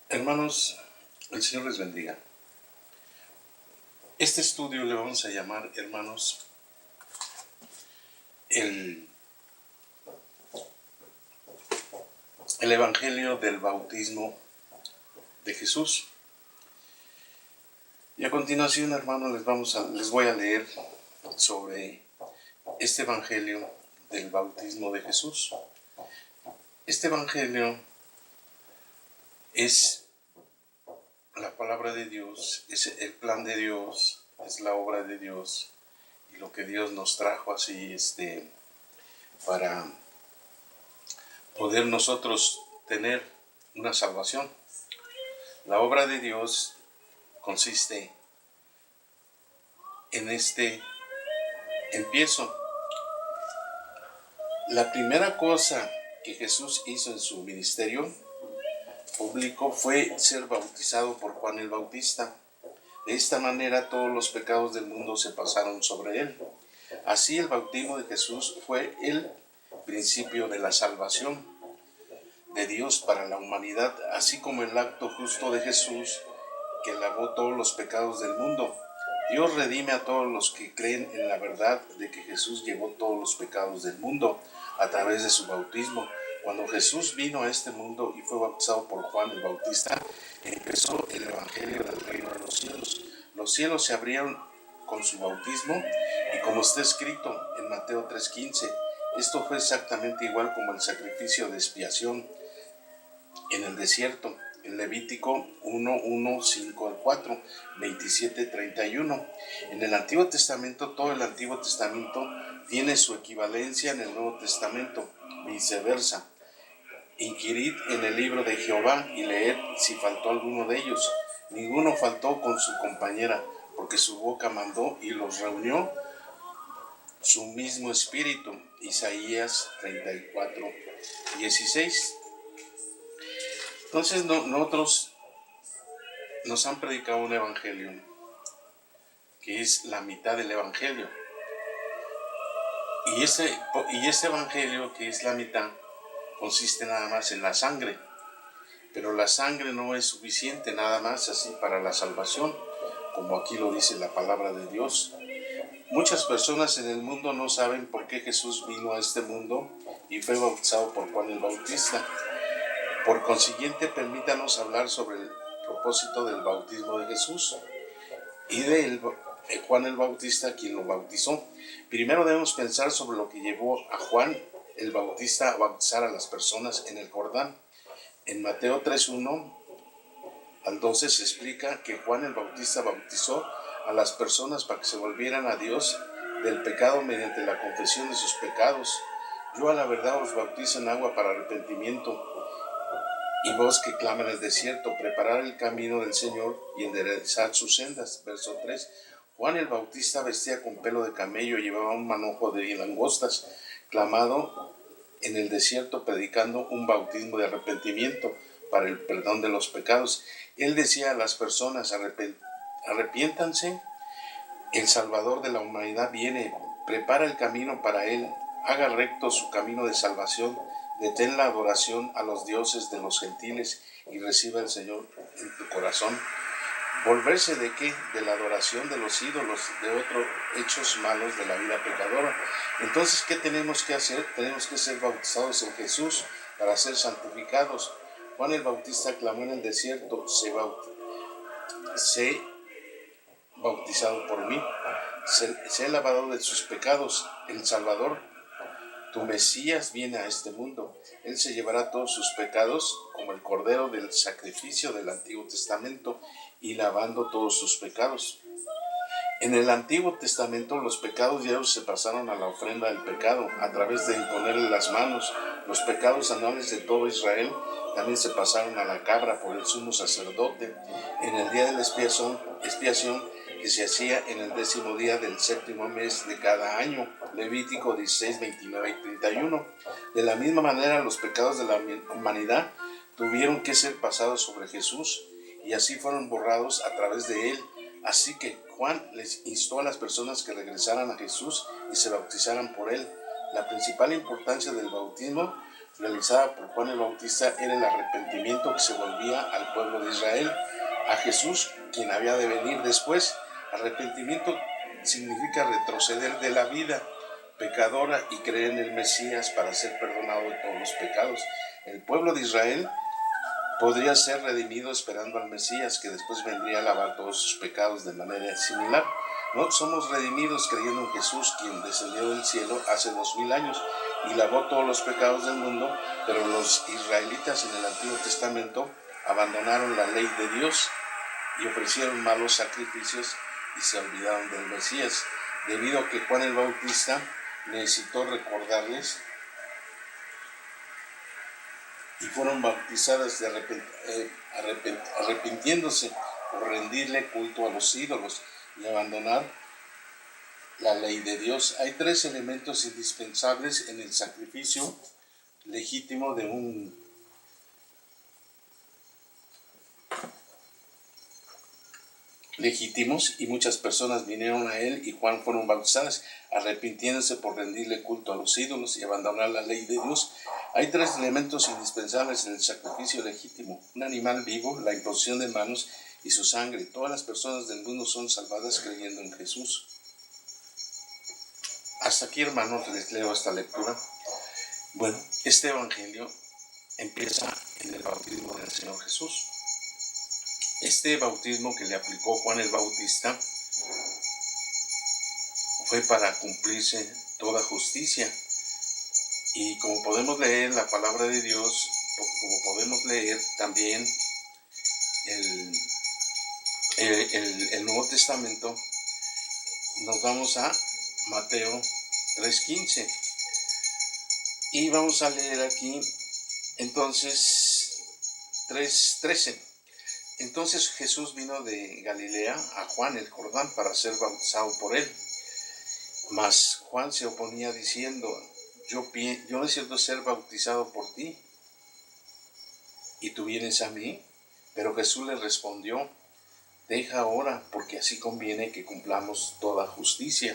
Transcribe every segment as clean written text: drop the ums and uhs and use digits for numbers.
Hermanos, el Señor les bendiga. Este estudio le vamos a llamar, hermanos, el Evangelio del bautismo de Jesús. Y a continuación, hermanos, les voy a leer sobre este Evangelio del bautismo de Jesús. Este Evangelio es la palabra de Dios, es el plan de Dios, es la obra de Dios y lo que Dios nos trajo así para poder nosotros tener una salvación. La obra de Dios consiste en este empiezo. La primera cosa que Jesús hizo en su ministerio público fue ser bautizado por Juan el Bautista. De esta manera todos los pecados del mundo se pasaron sobre él. Así el bautismo de Jesús fue el principio de la salvación de Dios para la humanidad, así como el acto justo de Jesús que lavó todos los pecados del mundo. Dios redime a todos los que creen en la verdad de que Jesús llevó todos los pecados del mundo a través de su bautismo. Cuando Jesús vino a este mundo y fue bautizado por Juan el Bautista, empezó el Evangelio del Reino de los Cielos. Los cielos se abrieron con su bautismo y como está escrito en Mateo 3:15, esto fue exactamente igual como el sacrificio de expiación en el desierto, en Levítico 1, 5 al 4, 27, 31. En el Antiguo Testamento, todo el Antiguo Testamento tiene su equivalencia en el Nuevo Testamento, viceversa. Inquirid en el libro de Jehová y leed si faltó alguno de ellos. Ninguno faltó con su compañera, porque su boca mandó y los reunió su mismo espíritu. Isaías 34, 16. Entonces nosotros nos han predicado un evangelio que es la mitad del evangelio. Y este evangelio que es la mitad consiste nada más en la sangre. Pero la sangre no es suficiente nada más así para la salvación, como aquí lo dice la palabra de Dios. Muchas personas en el mundo no saben por qué Jesús vino a este mundo y fue bautizado por Juan el Bautista. Por consiguiente, permítanos hablar sobre el propósito del bautismo de Jesús y de Juan el Bautista, quien lo bautizó. Primero debemos pensar sobre lo que llevó a Juan el Bautista a bautizar a las personas en el Jordán. En Mateo 3:1 al 12 se explica que Juan el Bautista bautizó a las personas para que se volvieran a Dios del pecado mediante la confesión de sus pecados. Yo a la verdad os bautizo en agua para arrepentimiento, y vos que clama en el desierto, preparar el camino del Señor y enderezar sus sendas. Verso 3. Juan el Bautista vestía con pelo de camello, llevaba un manojo de langostas, clamado en el desierto, predicando un bautismo de arrepentimiento para el perdón de los pecados. Él decía a las personas: arrepiéntanse, el Salvador de la humanidad viene, prepara el camino para él, haga recto su camino de salvación, detén la adoración a los dioses de los gentiles y reciba al Señor en tu corazón. ¿Volverse de qué? De la adoración de los ídolos, de otros hechos malos de la vida pecadora. Entonces, ¿qué tenemos que hacer? Tenemos que ser bautizados en Jesús para ser santificados. Juan el Bautista clamó en el desierto: sé bautizado por mí, sé lavado de sus pecados. El Salvador, tu Mesías, viene a este mundo. Él se llevará todos sus pecados como el cordero del sacrificio del Antiguo Testamento y lavando todos sus pecados. En el Antiguo Testamento los pecados diarios se pasaron a la ofrenda del pecado a través de imponerle las manos. Los pecados anuales de todo Israel también se pasaron a la cabra por el sumo sacerdote en el día de la expiación que se hacía en el 10º día del 7º mes de cada año. Levítico 16, 29 y 31. De la misma manera, los pecados de la humanidad tuvieron que ser pasados sobre Jesús y así fueron borrados a través de él. Así que Juan les instó a las personas que regresaran a Jesús y se bautizaran por él. La principal importancia del bautismo realizada por Juan el Bautista era el arrepentimiento que se volvía al pueblo de Israel, a Jesús, quien había de venir después. Arrepentimiento significa retroceder de la vida pecadora y creer en el Mesías para ser perdonado de todos los pecados. El pueblo de Israel podría ser redimido esperando al Mesías, que después vendría a lavar todos sus pecados de manera similar. Nosotros somos redimidos creyendo en Jesús, quien descendió del cielo hace 2000 años y lavó todos los pecados del mundo, pero los israelitas en el Antiguo Testamento abandonaron la ley de Dios y ofrecieron malos sacrificios y se olvidaron del Mesías, debido a que Juan el Bautista necesitó recordarles y fueron bautizadas arrepintiéndose por rendirle culto a los ídolos y abandonar la ley de Dios. Hay 3 elementos indispensables en el sacrificio legítimo de un legítimos, y muchas personas vinieron a él y Juan fueron bautizadas, arrepintiéndose por rendirle culto a los ídolos y abandonar la ley de Dios. Hay 3 elementos indispensables en el sacrificio legítimo: un animal vivo, la imposición de manos y su sangre. Todas las personas del mundo son salvadas creyendo en Jesús. Hasta aquí, hermanos, les leo esta lectura. Bueno, este evangelio empieza en el bautismo del Señor Jesús. Este bautismo que le aplicó Juan el Bautista fue para cumplirse toda justicia. Y como podemos leer la palabra de Dios, como podemos leer también el Nuevo Testamento, nos vamos a Mateo 3:15 y vamos a leer aquí entonces 3:13. Entonces Jesús vino de Galilea a Juan el Jordán para ser bautizado por él. Mas Juan se oponía diciendo: yo necesito ser bautizado por ti, ¿y tú vienes a mí? Pero Jesús le respondió: deja ahora, porque así conviene que cumplamos toda justicia.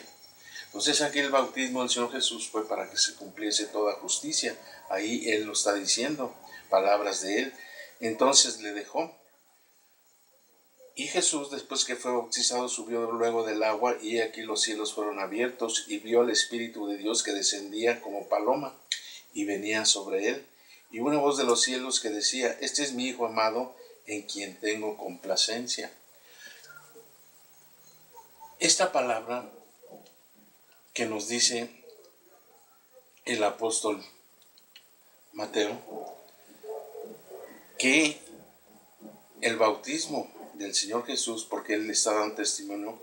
Entonces aquí el bautismo del Señor Jesús fue para que se cumpliese toda justicia. Ahí Él lo está diciendo, palabras de Él. Entonces le dejó. Y Jesús, después que fue bautizado, subió luego del agua, y aquí los cielos fueron abiertos, y vio al Espíritu de Dios que descendía como paloma, y venía sobre él. Y una voz de los cielos que decía: este es mi Hijo amado, en quien tengo complacencia. Esta palabra que nos dice el apóstol Mateo, que el bautismo del Señor Jesús, porque Él le está dando testimonio,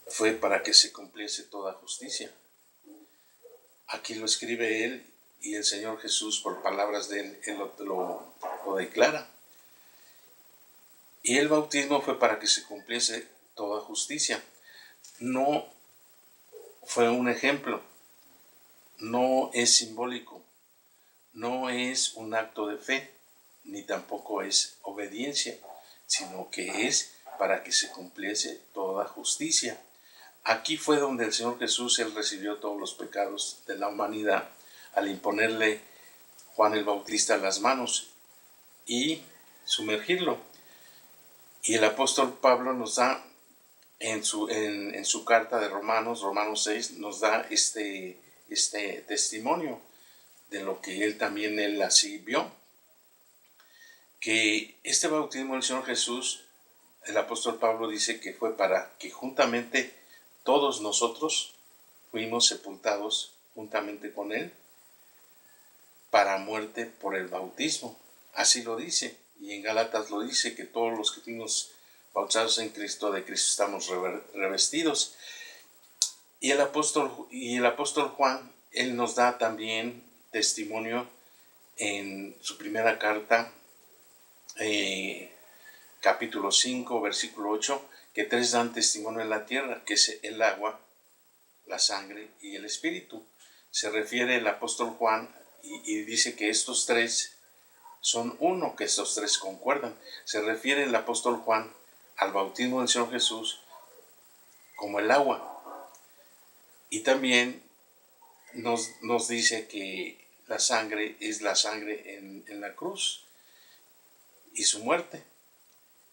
fue para que se cumpliese toda justicia. Aquí lo escribe Él, y el Señor Jesús, por palabras de Él lo declara. Y el bautismo fue para que se cumpliese toda justicia. No fue un ejemplo, no es simbólico, no es un acto de fe, ni tampoco es obediencia, sino que es para que se cumpliese toda justicia. Aquí fue donde el Señor Jesús, Él recibió todos los pecados de la humanidad al imponerle Juan el Bautista las manos y sumergirlo. Y el apóstol Pablo nos da en su carta de Romanos 6, nos da este testimonio de lo que él así vio. Que este bautismo del Señor Jesús, el apóstol Pablo dice que fue para que juntamente todos nosotros fuimos sepultados juntamente con Él para muerte por el bautismo. Así lo dice, y en Gálatas lo dice, que todos los que fuimos bautizados en Cristo, de Cristo estamos revestidos. Y el apóstol Juan, él nos da también testimonio en su primera carta, capítulo 5, versículo 8, que 3 dan testimonio en la tierra, que es el agua, la sangre y el espíritu. Se refiere el apóstol Juan y dice que estos 3 son uno, que estos 3 concuerdan. Se refiere el apóstol Juan al bautismo del Señor Jesús como el agua. Y también nos dice que la sangre es la sangre en la cruz y su muerte.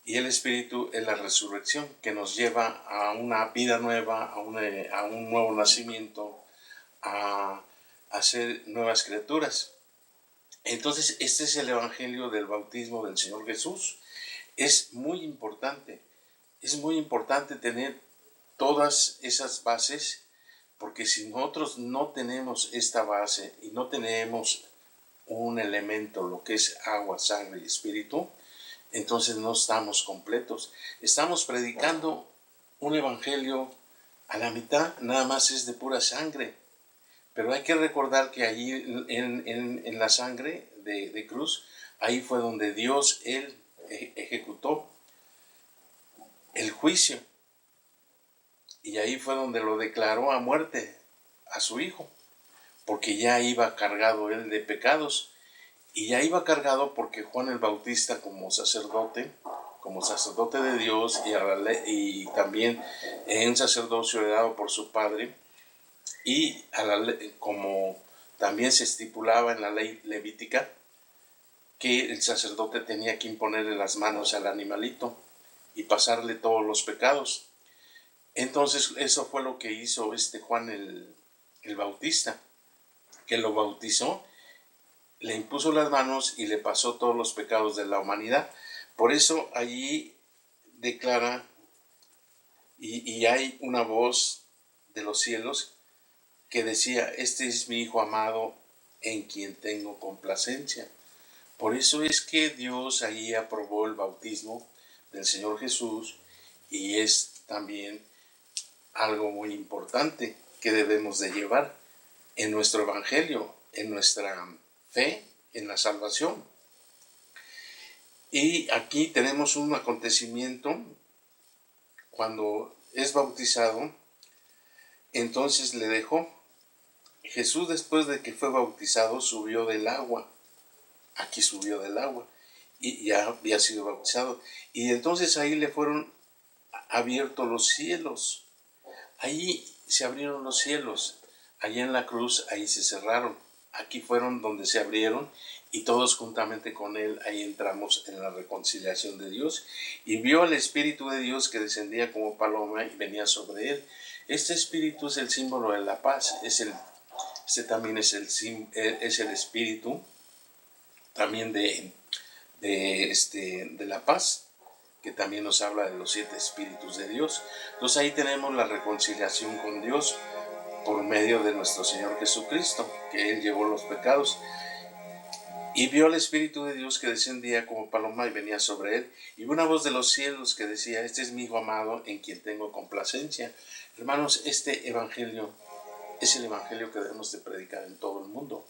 Y el Espíritu es la resurrección que nos lleva a una vida nueva, a un nuevo nacimiento, a ser nuevas criaturas. Entonces, este es el Evangelio del bautismo del Señor Jesús. Es muy importante tener todas esas bases, porque si nosotros no tenemos esta base y no tenemos un elemento, lo que es agua, sangre y espíritu, entonces no estamos completos. Estamos predicando un evangelio a la mitad, nada más es de pura sangre. Pero hay que recordar que allí en la sangre de cruz, ahí fue donde Dios, Él ejecutó el juicio. Y ahí fue donde lo declaró a muerte a su hijo, porque ya iba cargado él de pecados. Y ya iba cargado porque Juan el Bautista como sacerdote de Dios y también un sacerdocio heredado por su padre, y como también se estipulaba en la ley levítica, que el sacerdote tenía que imponerle las manos al animalito y pasarle todos los pecados. Entonces eso fue lo que hizo Juan el Bautista, que lo bautizó, le impuso las manos y le pasó todos los pecados de la humanidad. Por eso allí declara, y hay una voz de los cielos que decía, este es mi Hijo amado en quien tengo complacencia. Por eso es que Dios allí aprobó el bautismo del Señor Jesús, y es también algo muy importante que debemos de llevar en nuestro evangelio, en nuestra fe, en la salvación. Y aquí tenemos un acontecimiento cuando es bautizado. Entonces le dejó. Jesús, después de que fue bautizado, subió del agua. Aquí subió del agua y ya había sido bautizado. Y entonces ahí le fueron abiertos los cielos. Ahí se abrieron los cielos. Allá en la cruz, ahí se cerraron. Aquí fueron donde se abrieron, y todos juntamente con él ahí entramos en la reconciliación de Dios. Y vio al Espíritu de Dios que descendía como paloma y venía sobre él. Este Espíritu es el símbolo de la paz. También es el Espíritu también de la paz, que también nos habla de los 7 Espíritus de Dios. Entonces ahí tenemos la reconciliación con Dios por medio de nuestro Señor Jesucristo, que Él llevó los pecados. Y vio al Espíritu de Dios que descendía como paloma y venía sobre él, y una voz de los cielos que decía, este es mi Hijo amado en quien tengo complacencia. Hermanos, este evangelio es el evangelio que debemos de predicar en todo el mundo,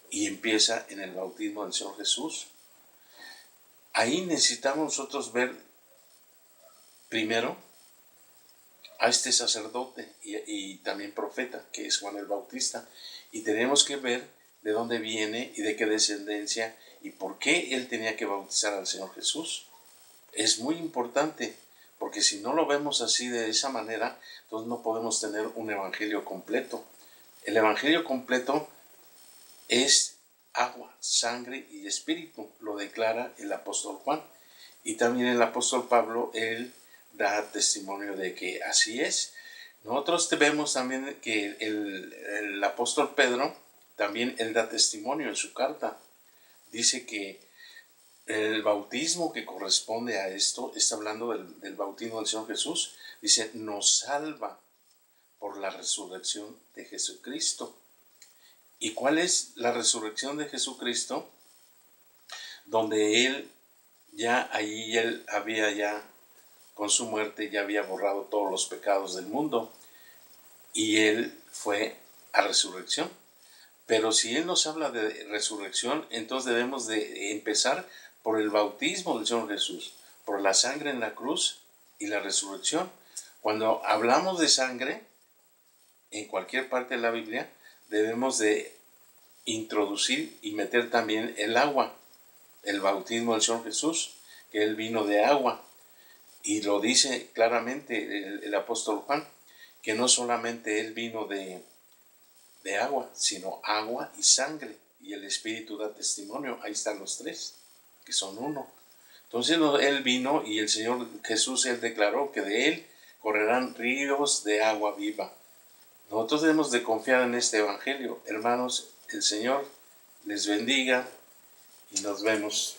y empieza en el bautismo del Señor Jesús. Ahí necesitamos nosotros ver primero a este sacerdote y también profeta, que es Juan el Bautista, y tenemos que ver de dónde viene y de qué descendencia y por qué él tenía que bautizar al Señor Jesús. Es muy importante, porque si no lo vemos así, de esa manera, entonces no podemos tener un evangelio completo. El evangelio completo es agua, sangre y espíritu, lo declara el apóstol Juan. Y también el apóstol Pablo, él da testimonio de que así es. Nosotros vemos también que el apóstol Pedro, también él da testimonio en su carta. Dice que el bautismo que corresponde a esto, está hablando del bautismo del Señor Jesús, dice, nos salva por la resurrección de Jesucristo. ¿Y cuál es la resurrección de Jesucristo? Donde él había con su muerte ya había borrado todos los pecados del mundo, y él fue a resurrección. Pero si él nos habla de resurrección, entonces debemos de empezar por el bautismo del Señor Jesús, por la sangre en la cruz y la resurrección. Cuando hablamos de sangre, en cualquier parte de la Biblia, debemos de introducir y meter también el agua, el bautismo del Señor Jesús, que él vino de agua. Y lo dice claramente el apóstol Juan, que no solamente él vino de de agua, sino agua y sangre. Y el Espíritu da testimonio. Ahí están los tres, que son uno. Entonces él vino y el Señor Jesús, él declaró que de él correrán ríos de agua viva. Nosotros debemos de confiar en este evangelio. Hermanos, el Señor les bendiga y nos vemos.